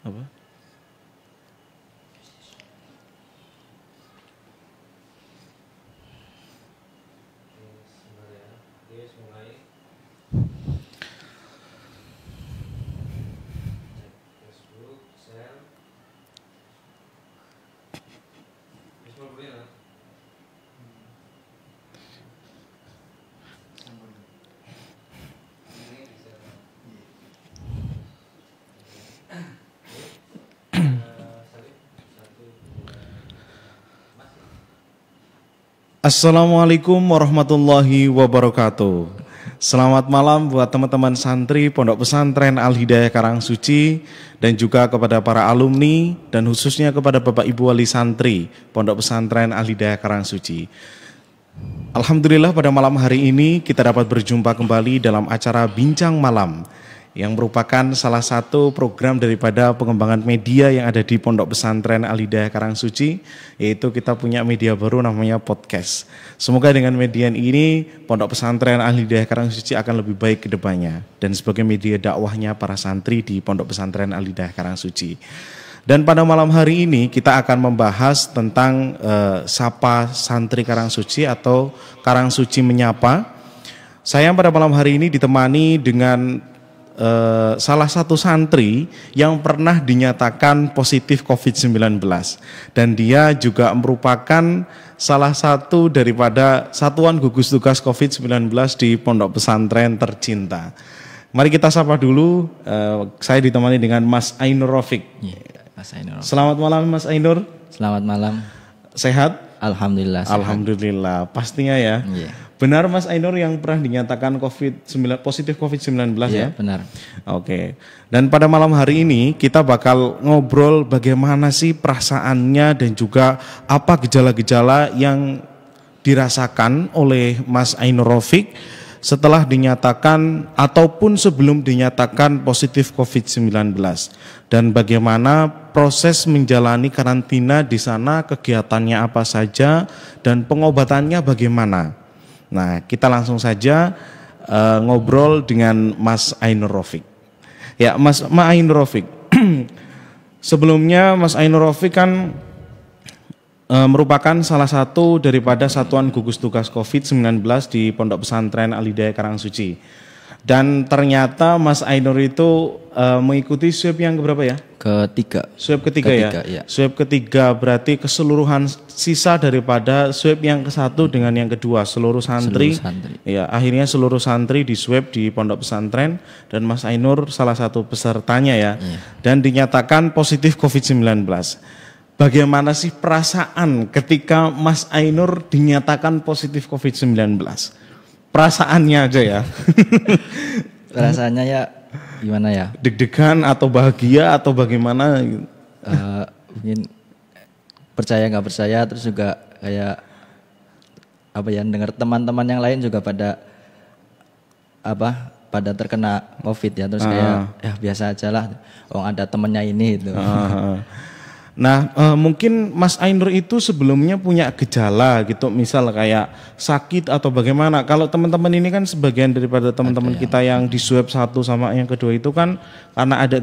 Apa? Assalamualaikum warahmatullahi wabarakatuh. Selamat malam buat teman-teman santri Pondok Pesantren Al-Hidayah Karangsuci dan juga kepada para alumni dan khususnya kepada Bapak Ibu Wali Santri Pondok Pesantren Al-Hidayah Karangsuci. Alhamdulillah pada malam hari ini kita dapat berjumpa kembali dalam acara Bincang Malam yang merupakan salah satu program daripada pengembangan media yang ada di Pondok Pesantren Al-Hidayah Karangsuci, yaitu kita punya media baru namanya podcast. Semoga dengan media ini Pondok Pesantren Al-Hidayah Karangsuci akan lebih baik ke depannya dan sebagai media dakwahnya para santri di Pondok Pesantren Al-Hidayah Karangsuci. Dan pada malam hari ini kita akan membahas tentang Sapa Santri Karangsuci atau Karangsuci Menyapa. Saya pada malam hari ini ditemani dengan salah satu santri yang pernah dinyatakan positif COVID-19 dan dia juga merupakan salah satu daripada satuan gugus tugas COVID-19 di Pondok Pesantren tercinta. Mari kita sapa dulu, saya ditemani dengan Mas Ainur Rafiq. Mas Ainur. Selamat malam Mas Ainur. Selamat malam. Sehat? Alhamdulillah. Sehat. Alhamdulillah, pastinya ya. Yeah. Benar Mas Ainur yang pernah dinyatakan positif COVID-19 ya? Benar. Oke. Dan pada malam hari ini kita bakal ngobrol bagaimana sih perasaannya dan juga apa gejala-gejala yang dirasakan oleh Mas Ainur Rafiq setelah dinyatakan ataupun sebelum dinyatakan positif COVID-19 dan bagaimana proses menjalani karantina di sana, kegiatannya apa saja dan pengobatannya bagaimana. Nah, kita langsung saja ngobrol dengan Mas Ainur Rafiq. Ya, Mas Ainur Rafiq. Sebelumnya Mas Ainur Rafiq kan merupakan salah satu daripada satuan gugus tugas COVID-19 di Pondok Pesantren Al-Hidayah Karangsuci. Dan ternyata Mas Ainur itu mengikuti swab yang keberapa ya? Ketiga. Swab ketiga ya? Swab ketiga berarti keseluruhan sisa daripada swab yang ke-1 dengan yang kedua seluruh santri. Ya, akhirnya seluruh santri di swab di Pondok Pesantren dan Mas Ainur salah satu pesertanya ya. Dan dinyatakan positif COVID-19. Bagaimana sih perasaan ketika Mas Ainur dinyatakan positif COVID-19? Perasaannya aja ya. Perasaannya ya gimana ya? Deg-degan atau bahagia atau bagaimana? Mungkin percaya nggak percaya, terus juga kayak apa ya, dengar teman-teman yang lain juga pada terkena COVID ya, terus kayak ya biasa aja lah, ada temennya ini itu. Nah, mungkin Mas Ainur itu sebelumnya punya gejala gitu, misal kayak sakit atau bagaimana. Kalau teman-teman ini kan sebagian daripada teman-teman kita yang di swab 1 sama yang kedua itu kan karena ada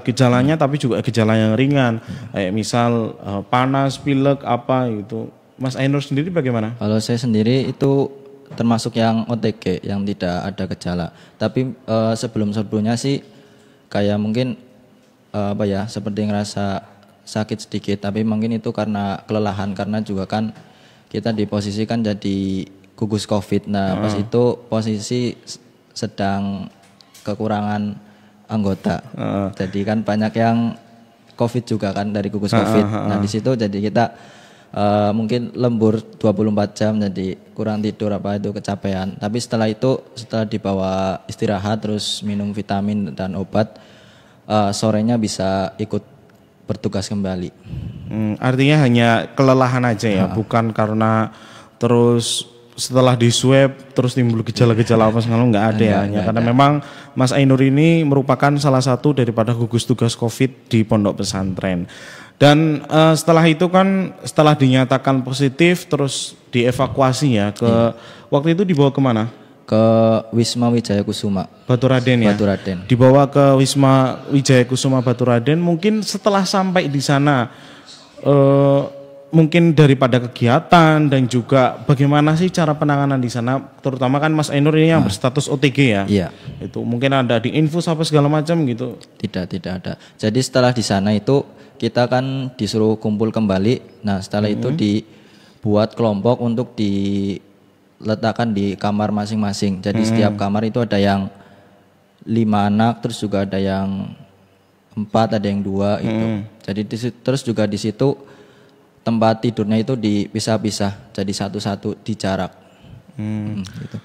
gejalanya tapi juga gejala yang ringan. Kayak misal panas, pilek apa gitu. Mas Ainur sendiri bagaimana? Kalau saya sendiri itu termasuk yang OTG yang tidak ada gejala. Tapi sebelumnya sih kayak mungkin seperti ngerasa sakit sedikit, tapi mungkin itu karena kelelahan, karena juga kan kita di posisi kan jadi gugus COVID. Nah, pas itu posisi sedang kekurangan anggota. Jadi kan banyak yang COVID juga kan dari gugus COVID. Nah, di situ jadi kita mungkin lembur 24 jam, jadi kurang tidur itu kecapean. Tapi setelah dibawa istirahat terus minum vitamin dan obat, sorenya bisa ikut bertugas kembali. Artinya hanya kelelahan aja ya, bukan karena terus setelah di swab terus timbul gejala-gejala apa segala, nggak ada ya. Karena memang Mas Ainur ini merupakan salah satu daripada gugus tugas COVID di Pondok Pesantren. Dan setelah itu kan setelah dinyatakan positif terus dievakuasi ya ke waktu itu dibawa kemana? ke Wisma Wijaya Kusuma. Baturaden ya. Baturaden. Dibawa ke Wisma Wijaya Kusuma Baturaden. Mungkin setelah sampai di sana, mungkin daripada kegiatan dan juga bagaimana sih cara penanganan di sana, terutama kan Mas Ainur ini yang berstatus OTG ya. Iya. Itu mungkin ada di infus apa segala macam gitu. Tidak ada. Jadi setelah di sana itu kita kan disuruh kumpul kembali. Nah setelah itu dibuat kelompok untuk diletakkan di kamar masing-masing. Jadi setiap kamar itu ada yang 5 anak, terus juga ada yang 4, ada yang 2 itu. Jadi terus juga di situ tempat tidurnya itu dipisah-pisah, jadi satu-satu di jarak. Gitu.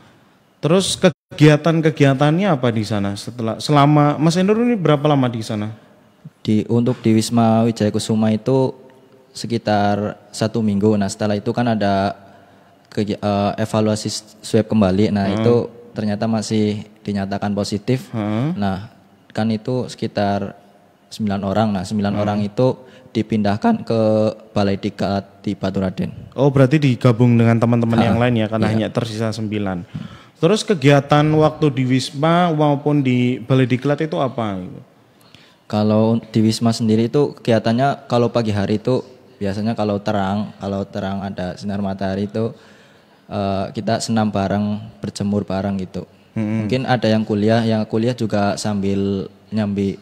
Terus kegiatan-kegiatannya apa di sana selama Mas Ainur ini berapa lama di sana? Untuk di Wisma Wijaya Kusuma itu sekitar 1 minggu. Nah setelah itu kan ada evaluasi swab kembali. Nah itu ternyata masih dinyatakan positif. Nah kan itu sekitar 9 orang. Nah 9 orang itu dipindahkan ke Balai Diklat di Baturaden. Oh berarti digabung dengan teman-teman yang lain ya, karena hanya tersisa 9. Terus kegiatan waktu di Wisma maupun di Balai Diklat itu apa? Kalau di Wisma sendiri itu kegiatannya kalau pagi hari itu biasanya kalau terang ada sinar matahari itu kita senam bareng, berjemur bareng gitu. Mungkin ada yang kuliah juga sambil nyambi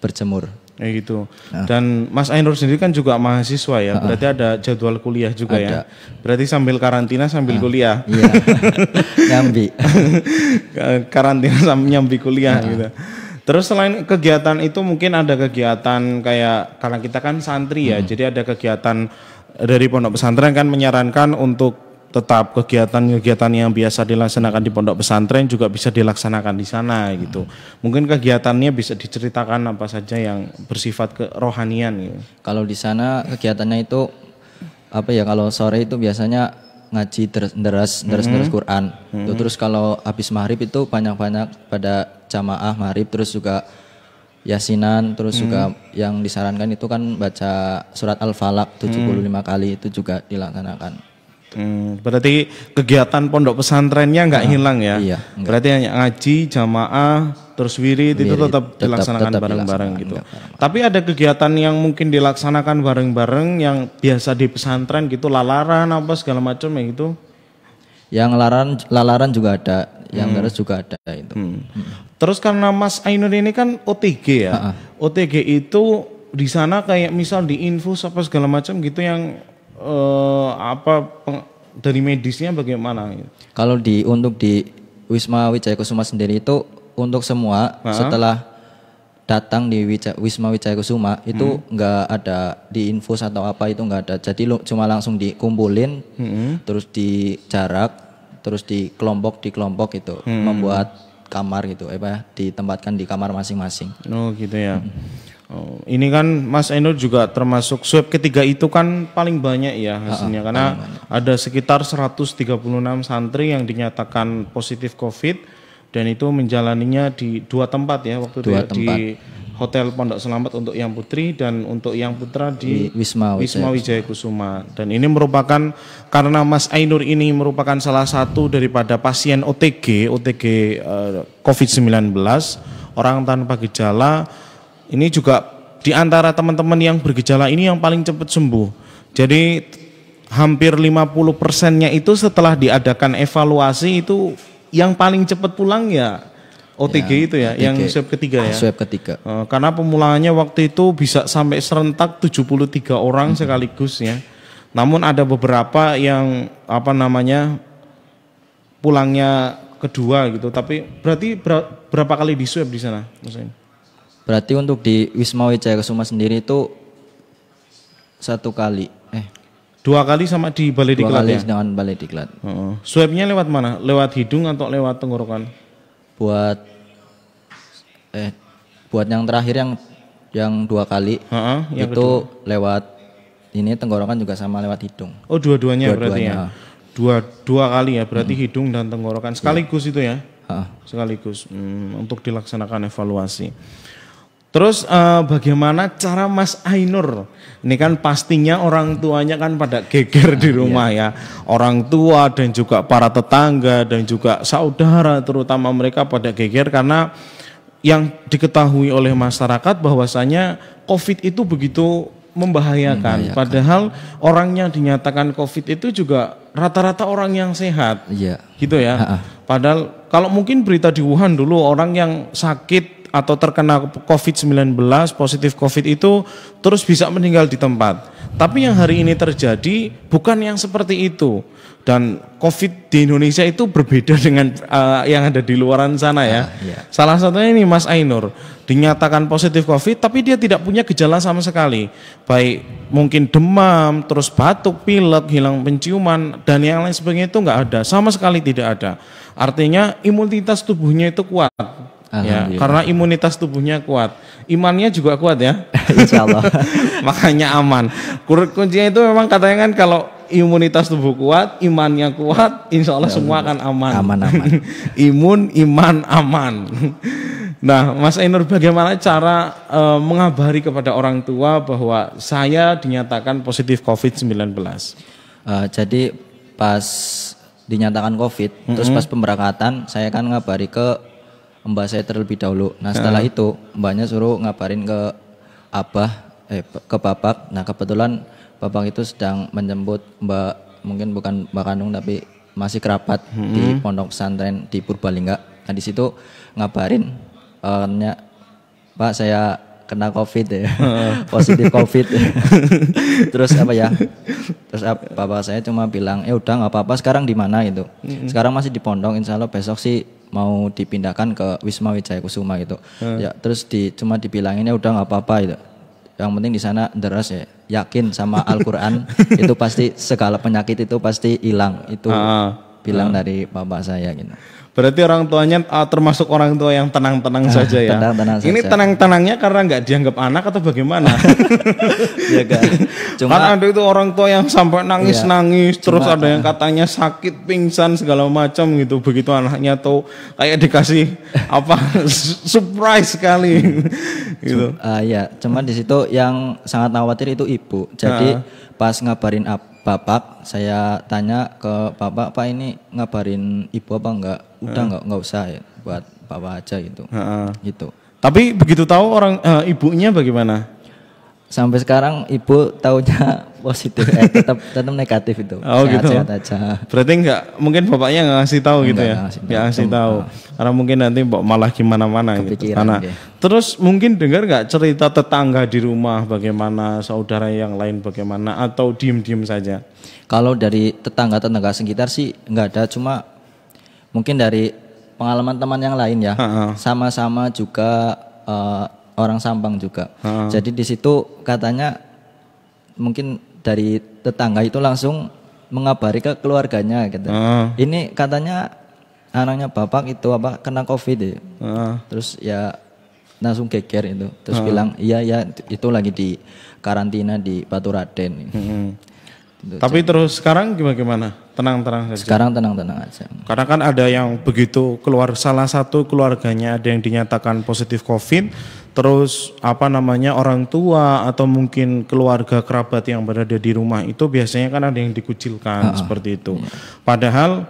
berjemur. Kayak gitu. Dan Mas Ainur sendiri kan juga mahasiswa ya, berarti ada jadwal kuliah juga ya. Berarti sambil karantina sambil kuliah. Iya. Nyambi. Karantina sambil nyambi kuliah gitu. Terus selain kegiatan itu mungkin ada kegiatan kayak, karena kita kan santri ya, jadi ada kegiatan dari pondok pesantren kan menyarankan untuk tetap kegiatan-kegiatan yang biasa dilaksanakan di pondok pesantren juga bisa dilaksanakan di sana gitu. Mungkin kegiatannya bisa diceritakan apa saja yang bersifat kerohanian gitu. Kalau di sana kegiatannya itu apa ya, kalau sore itu biasanya ngaji deras Quran. Terus kalau habis maghrib itu banyak-banyak pada jamaah maghrib, terus juga yasinan, terus juga yang disarankan itu kan baca surat Al-Falaq 75 kali, itu juga dilaksanakan. Berarti kegiatan pondok pesantrennya nggak hilang ya? Iya, berarti hanya ngaji, jamaah, terus wirid itu tetap dilaksanakan bareng-bareng gitu. Tapi ada kegiatan yang mungkin dilaksanakan bareng-bareng yang biasa di pesantren gitu, lalaran apa segala macam ya gitu? Yang lalaran juga ada, yang terus juga ada itu. Terus karena Mas Ainur ini kan OTG ya, OTG itu di sana kayak misal di infus apa segala macam gitu yang dari medisnya bagaimana? Kalau untuk di Wisma Wijaya Kusuma sendiri itu untuk semua setelah datang di Wisma Wijaya Kusuma itu nggak ada di infus atau apa, itu nggak ada. Jadi cuma langsung dikumpulin, terus di jarak, terus di kelompok itu membuat kamar gitu, ditempatkan di kamar masing-masing. Oh gitu ya. Ini kan Mas Ainur juga termasuk swab ketiga itu kan paling banyak ya hasilnya, karena ada sekitar 136 santri yang dinyatakan positif COVID dan itu menjalaninya di 2 tempat ya waktu itu ya, di Hotel Pondok Selamat untuk yang putri dan untuk yang putra di Wisma Wijaya Kusuma. Dan ini merupakan, karena Mas Ainur ini merupakan salah satu daripada pasien OTG COVID-19, orang tanpa gejala. Ini juga di antara teman-teman yang bergejala ini yang paling cepat sembuh. Jadi hampir 50%-nya itu setelah diadakan evaluasi itu yang paling cepat pulang ya OTG itu ya, yang swab ketiga ya. Swab ketiga. Karena pemulangannya waktu itu bisa sampai serentak 73 orang sekaligus ya. Namun ada beberapa yang pulangnya kedua gitu. Tapi berarti berapa kali di swab di sana, Mas? Berarti untuk di Wisma Wijaya Kusuma sendiri itu 1 kali. 2 kali sama di Balai Diklat ya? 2 kali dengan Balai Diklat. Swabnya lewat mana? Lewat hidung atau lewat tenggorokan? Buat yang terakhir yang 2 kali yang itu kedua. Lewat ini tenggorokan juga sama lewat hidung. Oh dua-duanya berarti ya? Dua kali ya, berarti hidung dan tenggorokan sekaligus itu ya? Sekaligus untuk dilaksanakan evaluasi. Terus bagaimana cara Mas Ainur? Ini kan pastinya orang tuanya kan pada geger di rumah ya. Orang tua dan juga para tetangga dan juga saudara terutama mereka pada geger karena yang diketahui oleh masyarakat bahwasanya COVID itu begitu membahayakan. Padahal orang yang dinyatakan COVID itu juga rata-rata orang yang sehat. Iya. Gitu ya. Padahal kalau mungkin berita di Wuhan dulu orang yang sakit atau terkena COVID-19, positif COVID itu terus bisa meninggal di tempat. Tapi yang hari ini terjadi bukan yang seperti itu. Dan COVID di Indonesia itu berbeda dengan yang ada di luaran sana ya. Salah satunya ini Mas Ainur, dinyatakan positif COVID tapi dia tidak punya gejala sama sekali. Baik mungkin demam, terus batuk, pilek, hilang penciuman, dan yang lain sebagainya itu nggak ada. Sama sekali tidak ada. Artinya imunitas tubuhnya itu kuat. Ya, karena imunitas tubuhnya kuat, imannya juga kuat ya. Insya Allah. Makanya aman. Kuncinya itu memang katanya kan kalau imunitas tubuh kuat, imannya kuat, insya Allah semua akan aman. Aman-aman. Imun, iman, aman. Nah, Mas Ainur, bagaimana cara mengabari kepada orang tua bahwa saya dinyatakan positif COVID-19? Jadi pas dinyatakan COVID, terus pas pemberangkatan saya kan ngabari ke mbak saya terlebih dahulu. Nah setelah itu mbaknya suruh ngabarin ke abah, ke bapak. Nah kebetulan bapak itu sedang menjemput mbak, mungkin bukan mbak kandung tapi masih kerabat di pondok pesantren di Purbalingga. Nah di situ ngabarin, Pak saya kena COVID ya, positif COVID. Terus apa ya? Terus bapak saya cuma bilang, udah nggak apa-apa. Sekarang di mana gitu? Sekarang masih di pondok. Insya Allah besok sih mau dipindahkan ke Wisma Wijaya Kusuma gitu. Ya terus cuma dibilangin udah nggak apa-apa gitu. Yang penting di sana deras ya, yakin sama Al-Quran itu pasti segala penyakit itu pasti hilang. Itu bilang dari bapak saya gitu. Berarti orang tuanya termasuk orang tua yang tenang-tenang saja ya. Tenang-tenang ini saja. Tenang-tenangnya karena nggak dianggap anak atau bagaimana? Ya kan. Cuma kan ada itu orang tua yang sampai nangis-nangis, terus ada yang katanya sakit, pingsan segala macam gitu. Begitu anaknya tuh kayak dikasih apa surprise sekali gitu. Ya, cuma di situ yang sangat khawatir itu ibu. Jadi pas ngabarin bapak, saya tanya ke bapak, Pak ini ngabarin ibu apa enggak? Udah enggak usah ya, buat bapak aja gitu. Gitu. Tapi begitu tahu orang ibunya bagaimana? Sampai sekarang ibu taunya positif, tetap negatif itu. Oh gitu. Sehat aja. Berarti enggak, mungkin bapaknya enggak ngasih tahu gitu ya? Enggak ngasih tahu. Karena mungkin nanti malah gimana-mana gitu. Karena terus mungkin dengar enggak cerita tetangga di rumah bagaimana, saudara yang lain bagaimana, atau diem-diem saja? Kalau dari tetangga-tetangga sekitar sih enggak ada, cuma mungkin dari pengalaman teman yang lain ya. Sama-sama juga orang Sampang juga. Jadi di situ katanya mungkin dari tetangga itu langsung mengabari ke keluarganya gitu. Ini katanya anaknya bapak itu apa kena COVID ya. Terus ya langsung geger itu. Terus bilang iya itu lagi di karantina di Baturaden. Gitu. Tapi terus sekarang gimana? Tenang-tenang saja. Sekarang tenang-tenang aja. Karena kan ada yang begitu keluar, salah satu keluarganya ada yang dinyatakan positif COVID, terus apa namanya orang tua atau mungkin keluarga kerabat yang berada di rumah itu biasanya kan ada yang dikucilkan seperti itu. Padahal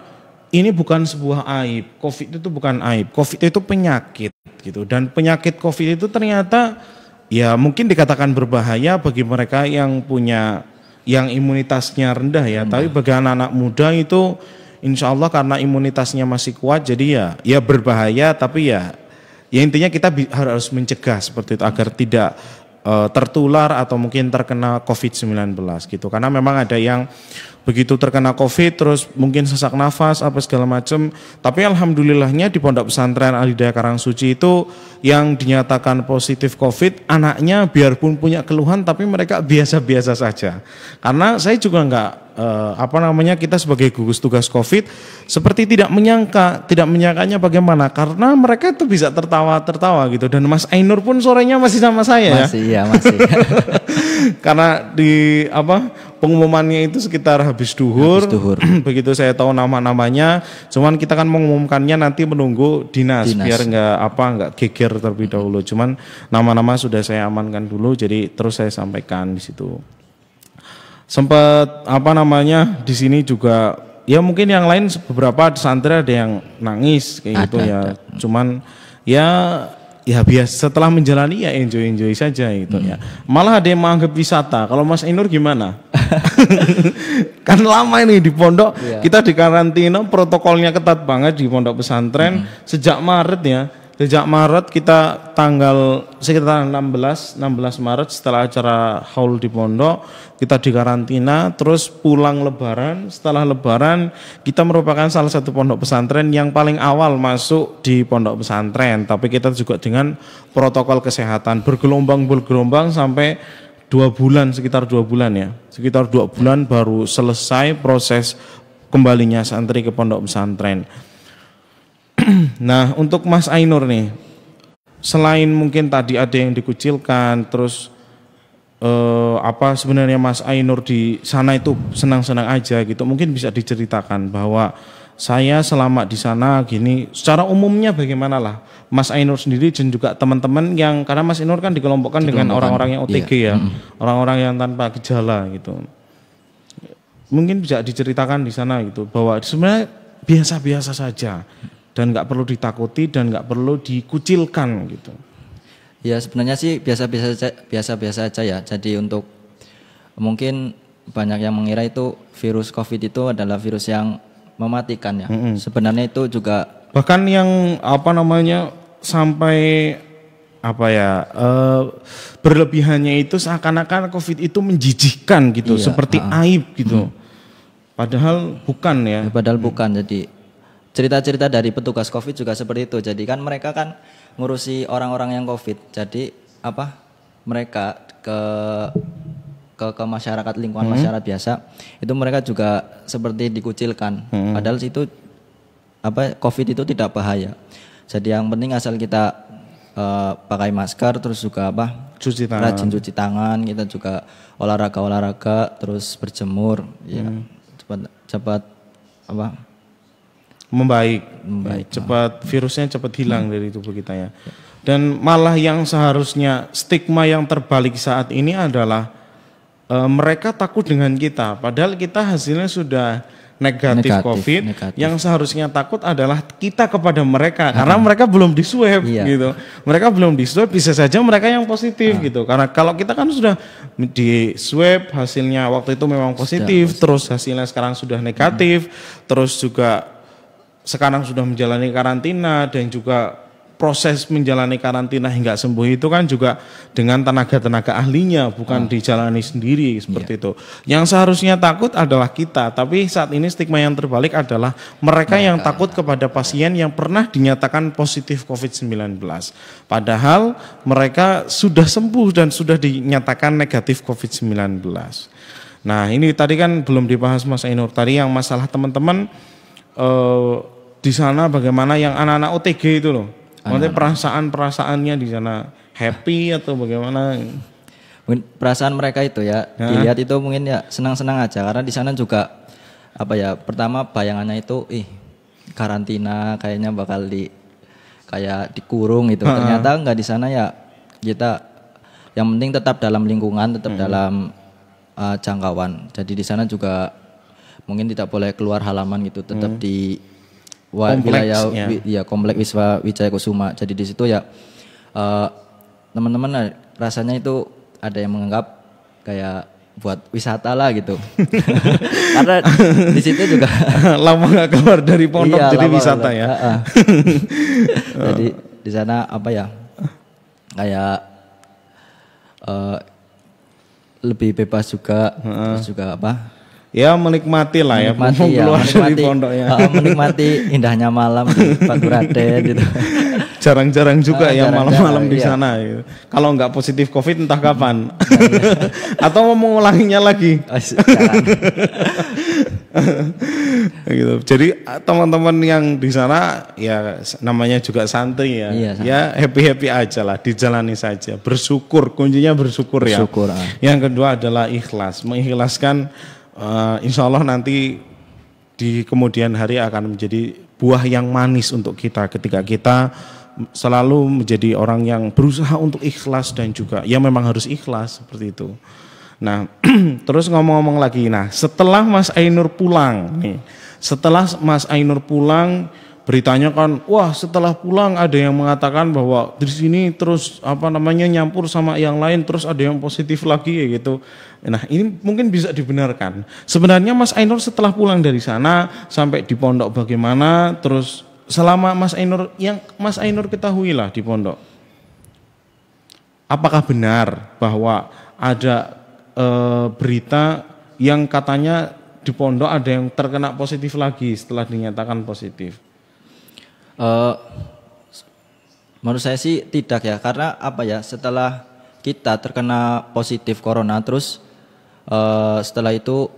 ini bukan sebuah aib. COVID itu bukan aib. COVID itu penyakit gitu. Dan penyakit COVID itu ternyata ya mungkin dikatakan berbahaya bagi mereka yang punya yang imunitasnya rendah ya, tapi bagi anak-anak muda itu insya Allah karena imunitasnya masih kuat jadi ya berbahaya, tapi ya intinya kita harus mencegah seperti itu agar tidak tertular atau mungkin terkena COVID-19 gitu. Karena memang ada yang begitu terkena COVID terus mungkin sesak nafas apa segala macam, tapi alhamdulillahnya di Pondok Pesantren Al-Hidayah Karangsuci itu yang dinyatakan positif COVID anaknya biarpun punya keluhan tapi mereka biasa-biasa saja. Karena saya juga kita sebagai gugus tugas COVID seperti tidak menyangkanya bagaimana, karena mereka itu bisa tertawa gitu. Dan Mas Ainur pun sorenya masih sama saya masih. Karena pengumumannya itu sekitar habis duhur. Begitu saya tahu nama-namanya, cuman kita kan mengumumkannya nanti menunggu dinas. Biar nggak geger terlebih dahulu. Cuman nama-nama sudah saya amankan dulu, jadi terus saya sampaikan di situ. Sempat di sini juga ya mungkin yang lain beberapa santri ada yang nangis kayak gitu ya. Cuman ya biasa, setelah menjalani ya enjoy saja gitu ya. Malah ada yang menganggap wisata. Kalau Mas Ainur gimana? Kan lama ini di pondok, kita di karantina, protokolnya ketat banget di pondok pesantren sejak Maret ya. Sejak Maret kita sekitar 16 Maret setelah acara haul di pondok kita di karantina, terus pulang lebaran. Setelah lebaran kita merupakan salah satu pondok pesantren yang paling awal masuk di pondok pesantren, tapi kita juga dengan protokol kesehatan bergelombang sampai 2 bulan, sekitar 2 bulan ya. Sekitar 2 bulan baru selesai proses kembalinya santri ke pondok pesantren. Nah, untuk Mas Ainur nih, selain mungkin tadi ada yang dikucilkan, terus apa sebenarnya Mas Ainur di sana itu senang-senang aja gitu, mungkin bisa diceritakan bahwa saya selama di sana gini, secara umumnya bagaimana lah Mas Ainur sendiri dan juga teman-teman yang, karena Mas Ainur kan dikelompokkan dengan orang-orang yang OTG ya, orang-orang yang tanpa gejala gitu. Mungkin bisa diceritakan di sana gitu, bahwa sebenarnya biasa-biasa saja. Dan nggak perlu ditakuti dan nggak perlu dikucilkan gitu. Ya sebenarnya sih biasa-biasa aja ya. Jadi untuk mungkin banyak yang mengira itu virus COVID itu adalah virus yang mematikan ya. Sebenarnya itu juga bahkan yang sampai berlebihannya itu seakan-akan COVID itu menjijikkan gitu, seperti aib gitu. Padahal bukan ya. Padahal bukan. Jadi cerita-cerita dari petugas COVID juga seperti itu. Jadi kan mereka kan ngurusi orang-orang yang COVID. Jadi mereka ke masyarakat, lingkungan masyarakat biasa itu mereka juga seperti dikucilkan. Padahal itu COVID itu tidak bahaya. Jadi yang penting asal kita pakai masker, terus juga rajin cuci tangan, kita juga olahraga, terus berjemur, ya cepat membaik, cepat virusnya cepat hilang dari tubuh kita ya. Dan malah yang seharusnya stigma yang terbalik saat ini adalah mereka takut dengan kita, padahal kita hasilnya sudah negatif COVID. Yang seharusnya takut adalah kita kepada mereka, karena mereka belum di swab gitu. Mereka belum di swab, bisa saja mereka yang positif gitu. Karena kalau kita kan sudah di swab, hasilnya waktu itu memang positif, terus hasilnya sekarang sudah negatif, terus juga sekarang sudah menjalani karantina, dan juga proses menjalani karantina hingga sembuh itu kan juga dengan tenaga-tenaga ahlinya, bukan dijalani sendiri seperti itu. Yang seharusnya takut adalah kita, tapi saat ini stigma yang terbalik adalah mereka yang takut kepada pasien yang pernah dinyatakan positif COVID-19. Padahal mereka sudah sembuh dan sudah dinyatakan negatif COVID-19. Nah, ini tadi kan belum dibahas Mas Ainur, tadi yang masalah teman-teman di sana bagaimana yang anak-anak OTG itu loh. Maksudnya perasaannya di sana happy atau bagaimana? Mungkin perasaan mereka itu ya, dilihat itu mungkin ya senang-senang aja, karena di sana juga pertama bayangannya itu karantina kayaknya bakal dikurung gitu. Ternyata enggak, di sana ya kita yang penting tetap dalam lingkungan, tetap dalam jangkauan. Jadi di sana juga mungkin tidak boleh keluar halaman gitu, tetap di wilayah komplek Wisma Wijaya Kusuma. Jadi di situ ya teman-teman rasanya itu ada yang menganggap kayak buat wisata lah gitu. Karena di situ juga lama nggak keluar dari pondok, jadi wisata ya. Jadi di sana kayak lebih bebas juga, terus juga ya menikmati lah ya, keluar dari pondok ya. Menikmati indahnya malam di Faturaden gitu. Jarang-jarang juga ya malam-malam di sana gitu. Kalau nggak positif COVID entah kapan. Atau mau mengulanginya lagi. Gitu. Jadi teman-teman yang di sana ya namanya juga santri ya. Iya, Ya happy-happy aja lah, dijalani saja. Bersyukur, kuncinya bersyukur ya. Bersyukur. Yang kedua adalah ikhlas, mengikhlaskan insya Allah nanti di kemudian hari akan menjadi buah yang manis untuk kita ketika kita selalu menjadi orang yang berusaha untuk ikhlas dan juga ya memang harus ikhlas seperti itu. Nah, terus ngomong-ngomong lagi, nah setelah Mas Ainur pulang nih, setelah Mas Ainur pulang beritanya kan, wah setelah pulang ada yang mengatakan bahwa di sini terus apa namanya nyampur sama yang lain, terus ada yang positif lagi ya gitu. Nah ini mungkin bisa dibenarkan. Sebenarnya Mas Ainur setelah pulang dari sana sampai di pondok bagaimana, terus selama Mas Ainur ketahui lah di pondok, apakah benar bahwa ada berita yang katanya di pondok ada yang terkena positif lagi setelah dinyatakan positif? Menurut saya sih tidak ya, karena apa ya, setelah kita terkena positif corona terus setelah itu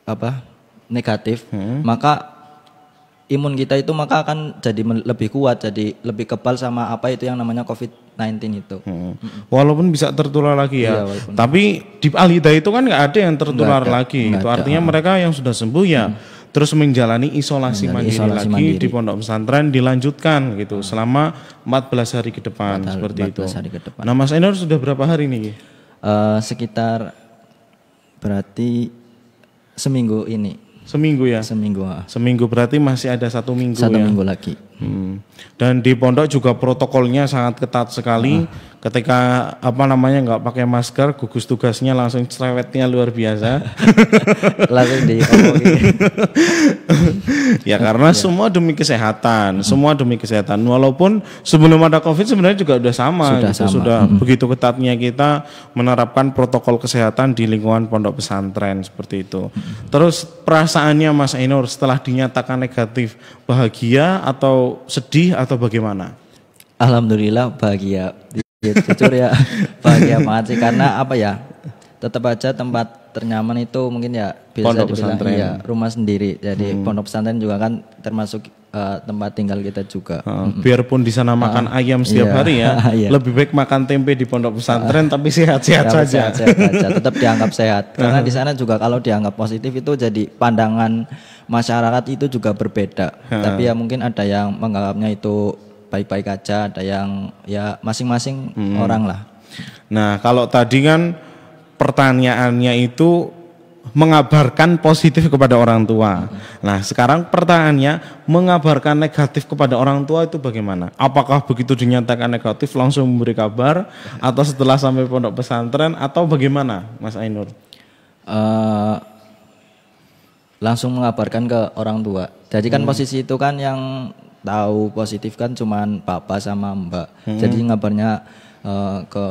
apa negatif, maka imun kita itu maka akan jadi lebih kuat, jadi lebih kebal sama apa itu yang namanya COVID-19 itu. Walaupun bisa tertular lagi ya, Iya, tapi di Al-Hidayah itu kan nggak ada yang tertular Nggak ada, lagi. nggak Itu ada. artinya mereka yang sudah sembuh ya terus menjalani isolasi mandiri lagi mandiri. di pondok pesantren, dilanjutkan gitu selama 14 hari ke depan 14 seperti itu. hari ke depan. Nah Mas Ainur sudah berapa hari nih? Sekitar berarti seminggu ini. Seminggu ya? Seminggu. Seminggu berarti masih ada 1 minggu Satu ya? minggu lagi. Dan di pondok juga protokolnya sangat ketat sekali. Ketika apa namanya nggak pakai masker, gugus tugasnya langsung cerewetnya luar biasa. Langsung diomongin. Ya karena semua demi kesehatan, semua demi kesehatan. Walaupun sebelum ada COVID sebenarnya juga udah sama, sudah begitu ketatnya kita menerapkan protokol kesehatan di lingkungan pondok pesantren seperti itu. Terus perasaannya Mas Ainur setelah dinyatakan negatif, bahagia atau sedih atau bagaimana? Alhamdulillah bahagia. Jujur ya bahagia banget sih, karena apa ya, tetap aja tempat ternyaman itu mungkin ya bisa Pondok dibilang pesantren. iya, rumah sendiri. Jadi pondok pesantren juga kan termasuk tempat tinggal kita juga. Biarpun di sana makan ayam setiap iya, hari ya, iya. lebih baik makan tempe di pondok pesantren tapi sehat-sehat saja. Sehat aja, tetap dianggap sehat. Karena di sana juga kalau dianggap positif itu jadi pandangan masyarakat itu juga berbeda. Tapi ya mungkin ada yang menganggapnya itu baik-baik aja, ada yang ya masing-masing orang lah. Nah kalau tadi kan pertanyaannya itu mengabarkan positif kepada orang tua. Nah sekarang pertanyaannya mengabarkan negatif kepada orang tua itu bagaimana? Apakah begitu dinyatakan negatif langsung memberi kabar, atau setelah sampai pondok pesantren, atau bagaimana Mas Ainur? Langsung mengabarkan ke orang tua. Jadi kan posisi itu kan yang tahu positif kan cuman papa sama mbak. Jadi ngabarnya ke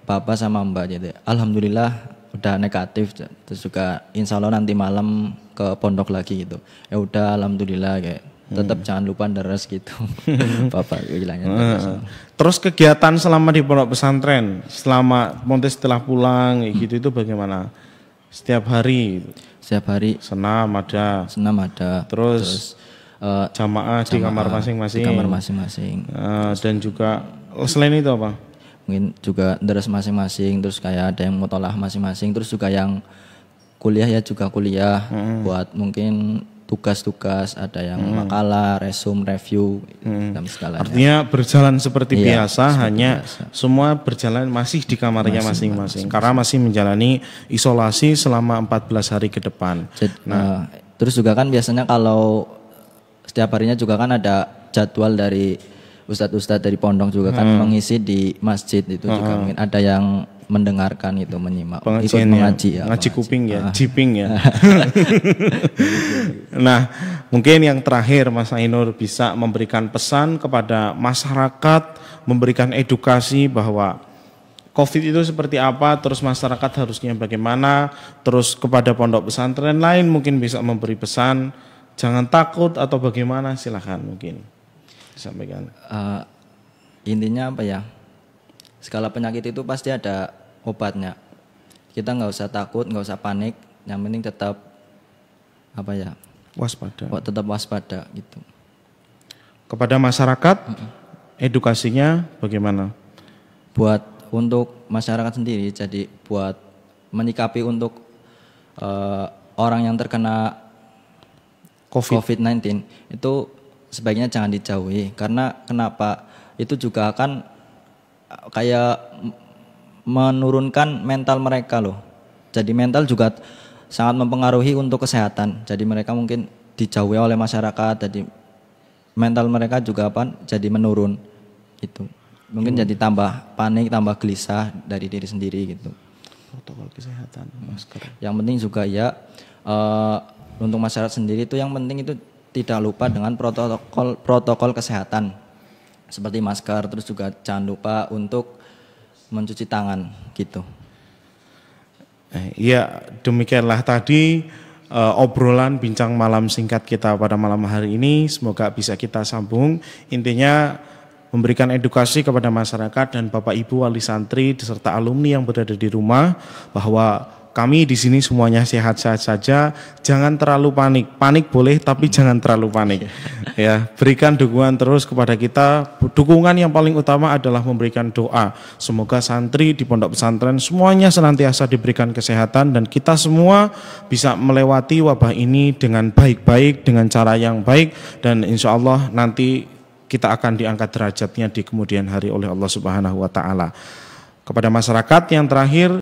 papa sama mbak. Jadi alhamdulillah udah negatif, terus juga insya Allah nanti malam ke pondok lagi gitu. Ya udah alhamdulillah, kayak tetap jangan lupa deres gitu. Papa bilangnya. Terus kegiatan selama di pondok pesantren, selama Montes setelah pulang gitu itu bagaimana? Setiap hari Setiap hari senam ada, terus jamaah di kamar masing-masing. Di kamar masing-masing. Dan juga selain itu apa? Mungkin juga deres masing-masing, terus kayak ada yang mutolah masing-masing, terus juga yang kuliah ya juga kuliah buat mungkin tugas-tugas, ada yang makalah, resume, review dan segalanya. Artinya berjalan seperti biasa, seperti hanya biasa. semua berjalan masih di kamarnya masing-masing karena masih menjalani isolasi selama 14 hari ke depan. Terus juga kan biasanya kalau setiap harinya juga kan ada jadwal dari ustadz-ustadz dari pondok juga kan mengisi di masjid itu juga mungkin ada yang mendengarkan itu, menyimak, ikut mengaji ya, ngaji kuping ya, jiping ya. Nah, mungkin yang terakhir Mas Ainur bisa memberikan pesan kepada masyarakat, memberikan edukasi bahwa COVID itu seperti apa, terus masyarakat harusnya bagaimana, terus kepada pondok pesantren lain mungkin bisa memberi pesan, jangan takut atau bagaimana, silakan mungkin disampaikan. Intinya apa ya, segala penyakit itu pasti ada obatnya. Kita nggak usah takut, nggak usah panik, yang penting tetap apa ya? Waspada. Tetap waspada gitu. Kepada masyarakat edukasinya bagaimana? Buat untuk masyarakat sendiri, jadi buat menyikapi untuk orang yang terkena COVID-19 itu sebaiknya jangan dijauhi, karena kenapa? Itu juga akan kayak menurunkan mental mereka loh. Jadi mental juga sangat mempengaruhi untuk kesehatan. Jadi mereka mungkin dijauhi oleh masyarakat, jadi mental mereka juga jadi menurun gitu. Mungkin jadi tambah panik, tambah gelisah dari diri sendiri gitu. Protokol kesehatan, masker. Yang penting juga ya untuk masyarakat sendiri itu yang penting itu tidak lupa dengan protokol kesehatan seperti masker, terus juga jangan lupa untuk mencuci tangan gitu. Iya, demikianlah tadi obrolan bincang malam singkat kita pada malam hari ini. Semoga bisa kita sambung. Intinya memberikan edukasi kepada masyarakat dan Bapak Ibu wali santri beserta alumni yang berada di rumah bahwa kami di sini semuanya sehat-sehat saja. Jangan terlalu panik. Panik boleh tapi jangan terlalu panik. Ya, berikan dukungan terus kepada kita. Dukungan yang paling utama adalah memberikan doa. Semoga santri di pondok pesantren semuanya senantiasa diberikan kesehatan dan kita semua bisa melewati wabah ini dengan baik-baik, dengan cara yang baik, dan insya Allah nanti kita akan diangkat derajatnya di kemudian hari oleh Allah Subhanahu wa taala. Kepada masyarakat yang terakhir